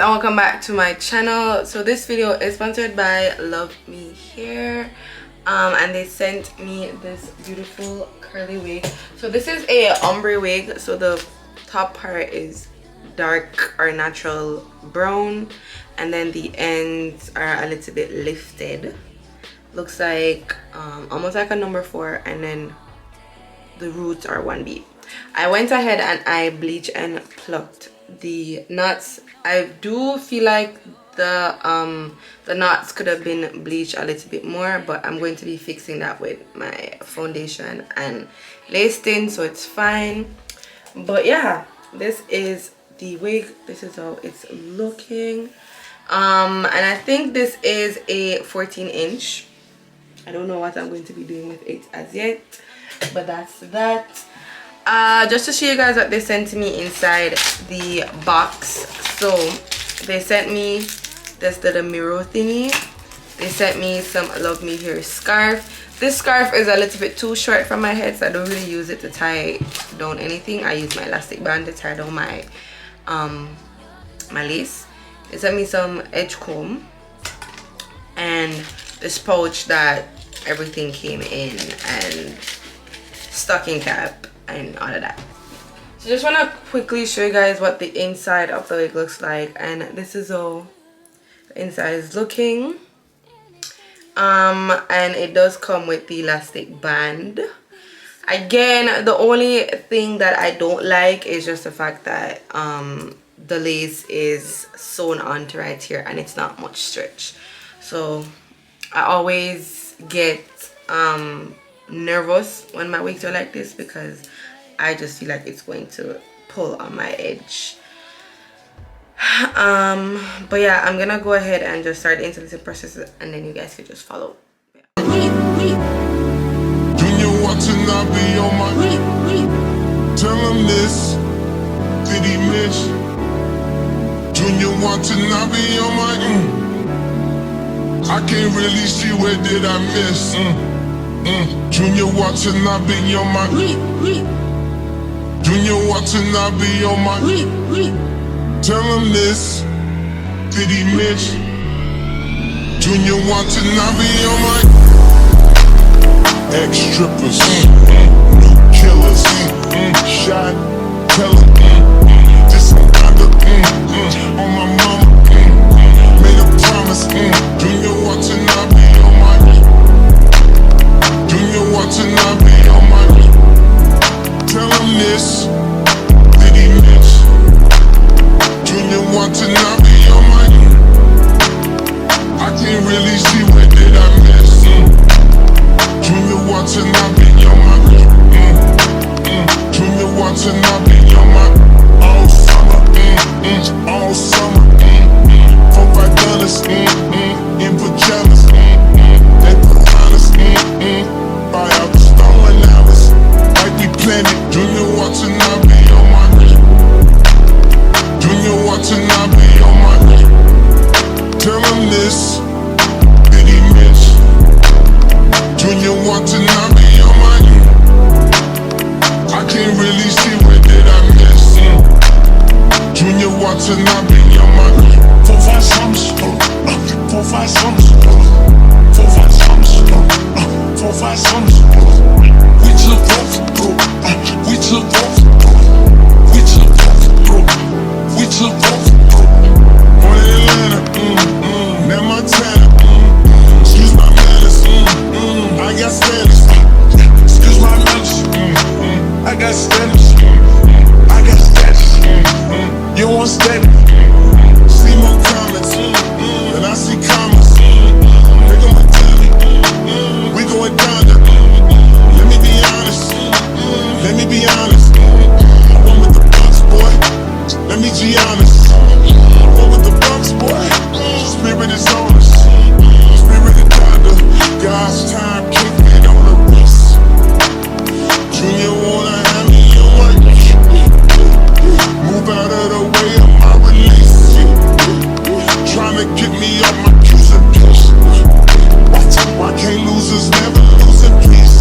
and welcome back to my channel. So this video is sponsored by Luvme Hair, and they sent me this beautiful curly wig. So this is a ombre wig, so the top part is dark or natural brown, and then the ends are a little bit lifted. Looks like almost like a number 4, and then the roots are 1B. I went ahead and I bleached and plucked the knots. I do feel like the knots could have been bleached a little bit more, but I'm going to be fixing that with my foundation and lace tint, so it's fine. But yeah, this is the wig. This is how it's looking, and I think this is a 14-inch. I don't know what I'm going to be doing with it as yet, but that's that. Just to show you guys what they sent to me inside the box. So they sent me this little mirror thingy. They sent me some Luvme Hair scarf. This scarf is a little bit too short for my head, so I don't really use it to tie down anything. I use my elastic band to tie down my my lace. They sent me some edge comb and this pouch that everything came in, and stocking cap and all of that. So just want to quickly show you guys what the inside of the wig looks like, and this is how the inside is looking. And it does come with the elastic band. Again, the only thing that I don't like is just the fact that the lace is sewn onto right here and it's not much stretch. So I always get nervous when my wigs are like this, because I just feel like it's going to pull on my edge. But yeah, I'm gonna go ahead and just start the intermittent process, and then you guys can just follow. Junior watching, I be on my tell him this, did he miss? Junior watching, I be on my I can't really see where did I miss. Junior watching, I be on my Junior watching, I be on my tell him this, did he miss? Junior watching, I be on my ex-strippers, new killers, shot teller, just some kind of on my mama, made a promise. Junior watching, I be on my Junior watching, I be on my tell him this, did he miss? Junior watching, I be on my I can't really see where did I miss. Junior watching, I be on my Junior watching, I be on my all summer, all summer. 4-5 dollars in pajamas, they piranhas, buy out the stolen hours like we planned it. Junior watching, I be on my Junior watching, I be on my tell him this, did he miss? Junior watching, I be on my I can't really see where did I miss. Junior watching, I be on my 4-5 summers, 4-5 summers, 4-5 summers, 4-5 summers. We took both, we took both, we took both, we took both. One in Atlanta, now Montana. Excuse my manners, I got standards. Excuse my manners, I got standards. I got status. You want standard? See more comments than I see comments. Nigga, my daddy, we going down there. Let me be honest. Let me be honest. I went with the Bucks, boy. Let me be honest. I went with the Bucks, boy. Spirit is on us. Spirit is thunder. God's time kicked it on the wrist. Junior wanna have me on my move out of the way of my release. Tryna get me off my cues and peace. Why can't losers never lose in peace?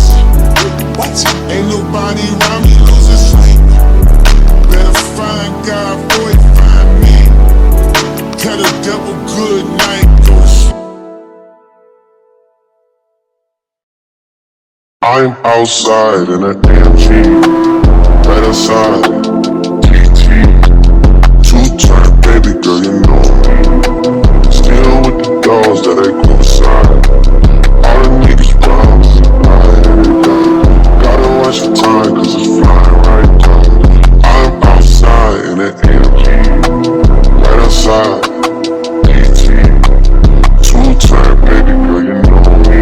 Ain't nobody around me losing sleep. Better find God before he find me. I'm outside in an AMG, right outside, TT. Two-time, baby girl, you know me. Still with the dolls that I go inside. All the niggas round me, right down. Gotta watch the time, cause it's flying right down. I'm outside in an AMG, right outside, TT. Two-time, baby girl, you know me.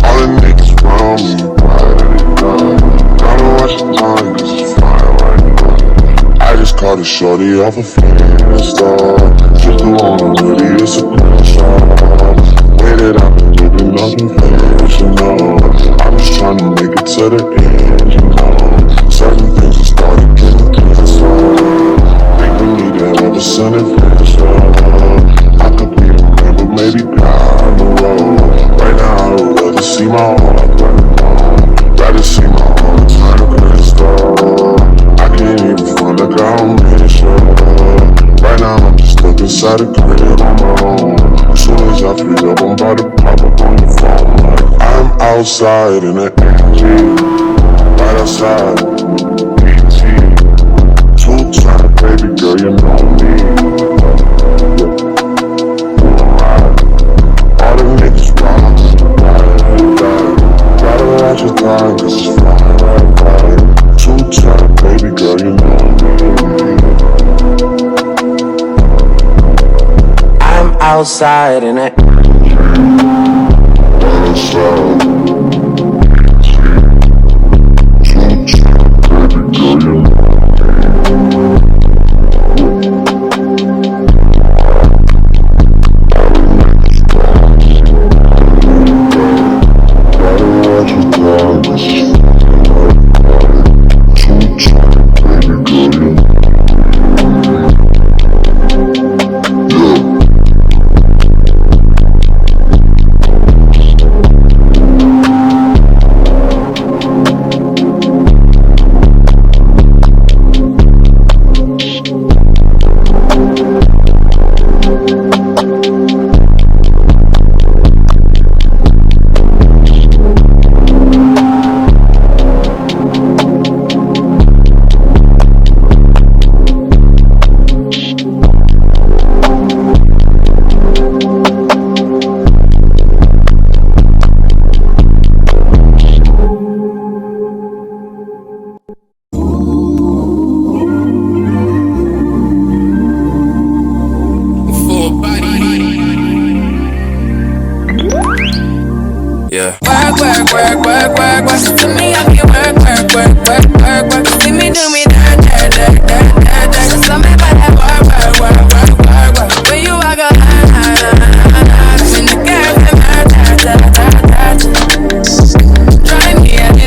All the niggas round me, right down. Gotta watch the time, cause it's flying right down. I just caught a shorty off a Insta. Just the one I'm really, it's a pressure. Way that I've been living unconventional. I'm just trying to make it to the end, you know. Certain things have started getting canceled. Think we need to have a sun adventure. I could be a man, but maybe down the road. Right now I would rather see my heart burn down. Rather see my heart turn crystal. I can't even find like I'm sure. Right now I'm just stuck inside a crib on my own. As soon as I free up, I'm about to pop up on the phone. Like I'm outside in an AMG, right outside, PT. Two-time, baby girl, you know me. All the niggas round me, right. Gotta watch your time, cause it's flying right. Two-time, baby girl, you know me. I'm outside in it. Yeah. Work. To me, I feel work. See me do me dirt. So some me about that work. When you walk up, when the girls in my drive me at the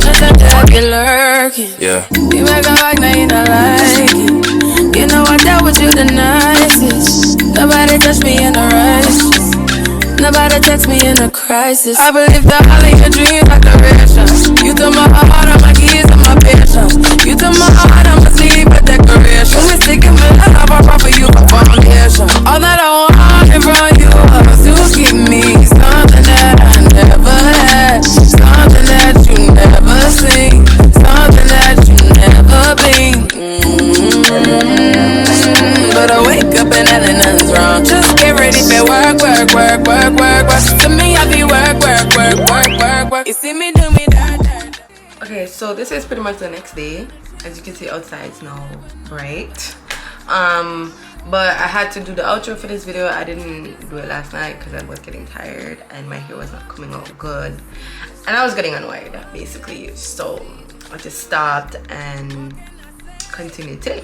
nothing that be lurking. Yeah. You make a like, now you don't like it. You know I dealt with you the nicest. Nobody touched me in the righteous. Nobody text me in a crisis. I believe that all of your dreams are decorations. You took my heart, all my keys, and my patience. You took my heart, I must leave a decoration. When we sticking with love, I brought for you a foundation. All that I wanted from you was to give me something that I never had, something that you never seen, something that you never been. But I wake up and nothing's wrong. Just get ready for work. To me, I be work. You see me do me dirt. Okay, so this is pretty much the next day. As you can see, outside it's now bright. But I had to do the outro for this video. I didn't do it last night because I was getting tired and my hair was not coming out good, and I was getting annoyed basically. So I just stopped and continued today.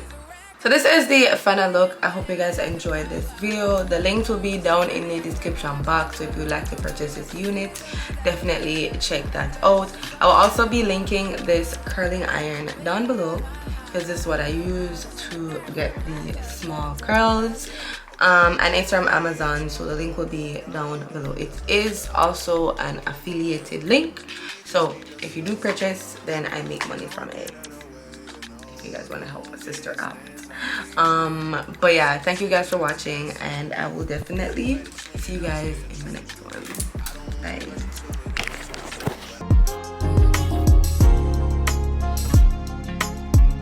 So this is the final look. I hope you guys enjoyed this video. The links will be down in the description box, so if you would like to purchase this unit, definitely check that out. I will also be linking this curling iron down below because this is what I use to get the small curls, and it's from Amazon, so the link will be down below. It is also an affiliated link, so if you do purchase, then I make money from it, if you guys want to help a sister out. But yeah, thank you guys for watching, and I will definitely see you guys in the next one. Bye.